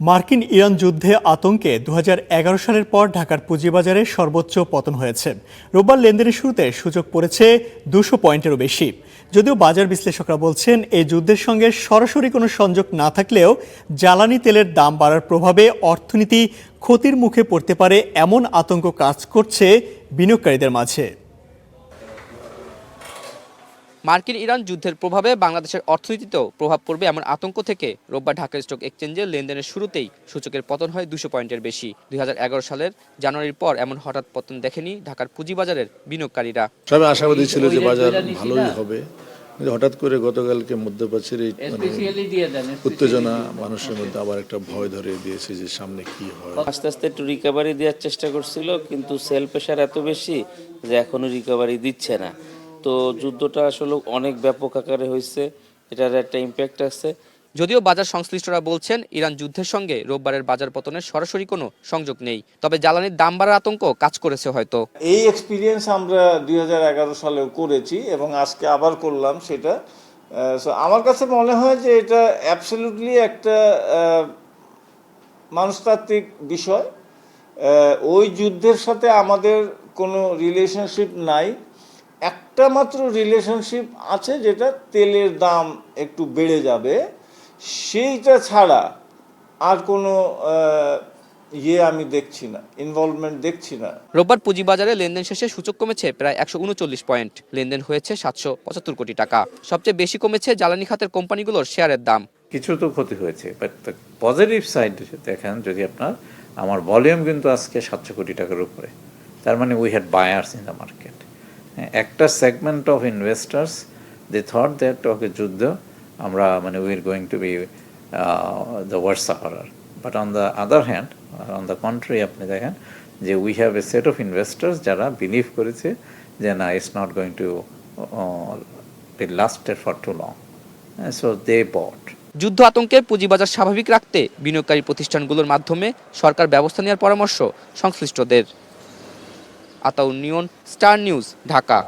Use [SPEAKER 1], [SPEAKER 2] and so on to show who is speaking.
[SPEAKER 1] মার্কিন ইরান যুদ্ধে আতঙ্কে ২০১১ সালের পর ঢাকার পুঁজিবাজারে সর্বোচ্চ পতন হয়েছে। রোববার লেনদেনের শুরুতে সূচক পড়েছে ২০০ পয়েন্টেরও বেশি। যদিও বাজার বিশ্লেষকরা বলছেন এই যুদ্ধের সঙ্গে সরাসরি কোনো সংযোগ না থাকলেও জ্বালানি তেলের দাম বাড়ার প্রভাবে অর্থনীতি ক্ষতির মুখে পড়তে পারে এমন আতঙ্ক কাজ করছে বিনিয়োগকারীদের মাঝে।
[SPEAKER 2] মার্কিন ইরান যুদ্ধের প্রভাবে বাংলাদেশের অর্থনীতিতেও প্রভাব পড়বে এমন আতঙ্ক থেকে রোববার ঢাকা স্টক এক্সচেঞ্জে লেনদেনের শুরুতেই সূচকের পতন হয় ২০০ পয়েন্টের বেশি। ২০১১ সালের জানুয়ারির পর এমন হঠাৎ পতন দেখেনি ঢাকার পুঁজিবাজারের বিনিয়োগকারীরা।
[SPEAKER 3] সবাই আশাবাদী ছিল যে বাজার ভালোই হবে, কিন্তু হঠাৎ করে গতকালকে মধ্যপ্রাচ্যের এই উত্তেজনা মানুষের মধ্যে আবার একটা ভয় ধরিয়ে দিয়েছে যে সামনে কি হয়।
[SPEAKER 4] আস্তে আস্তে একটু রিকভারি দেওয়ার চেষ্টা করছিল, কিন্তু সেল প্রেশার এত বেশি যে এখনো রিকভারি দিচ্ছে না। তো যুদ্ধটা আসলে অনেক ব্যাপক আকারে হয়েছে, এটার একটা ইম্প্যাক্ট আছে।
[SPEAKER 2] যদিও বাজার সংশ্লিষ্টরা বলছেন ইরান যুদ্ধের সঙ্গে রোববারের বাজার পতনের সরাসরি কোনো সংযোগ নেই, তবে জ্বালানির দাম বাড়ার আতঙ্ক কাজ করেছে হয়তো।
[SPEAKER 5] এই এক্সপিরিয়েন্স আমরা ২০১১ সালেও করেছি এবং আজকে আবার করলাম সেটা। আমার কাছে মনে হয় যে এটা অ্যাবসলিউটলি একটা মনস্তাত্ত্বিক বিষয়। ওই যুদ্ধের সাথে আমাদের কোনো রিলেশনশিপ নাই। একটা মাত্র রিলেশনশিপ আছে, যেটা তেলের দাম একটু বেড়ে যাবে, সেইটা ছাড়া আর কোনো আমি দেখছি না, ইনভলভমেন্ট দেখছি না।
[SPEAKER 2] রোববার পুঁজিবাজারে লেনদেন শেষে সূচক কমেছে প্রায় ১৩৯ পয়েন্ট। লেনদেন হয়েছে ৭৭৫ কোটি টাকা। সবচেয়ে বেশি কমেছে জ্বালানি খাতের কোম্পানিগুলোর শেয়ারের দাম।
[SPEAKER 6] কিছু তো ক্ষতি হয়েছে, বাট পজিটিভ সাইড দেখেন যদি আপনার, আমার ভলিউম কিন্তু আজকে ৭০০ কোটি টাকার উপরে। তার মানে we had buyers in the market. একটা segment of investors they thought that okay যুদ্ধ আমরা মানে we are going to be the worst sufferer. But on the other hand, on the country আপনি দেখেন যে we have a set of investors যারা believe করেছে যে না, it's not going to be lasted for too long, so they bought.
[SPEAKER 2] যুদ্ধ আতঙ্কে পুঁজিবাজার স্বাভাবিক রাখতে বিনিয়োগকারী প্রতিষ্ঠানগুলোর মাধ্যমে সরকার ব্যবস্থা নেওয়ার পরামর্শ সংশ্লিষ্টদের। আতাউর নিয়ন, স্টার নিউজ, ঢাকা।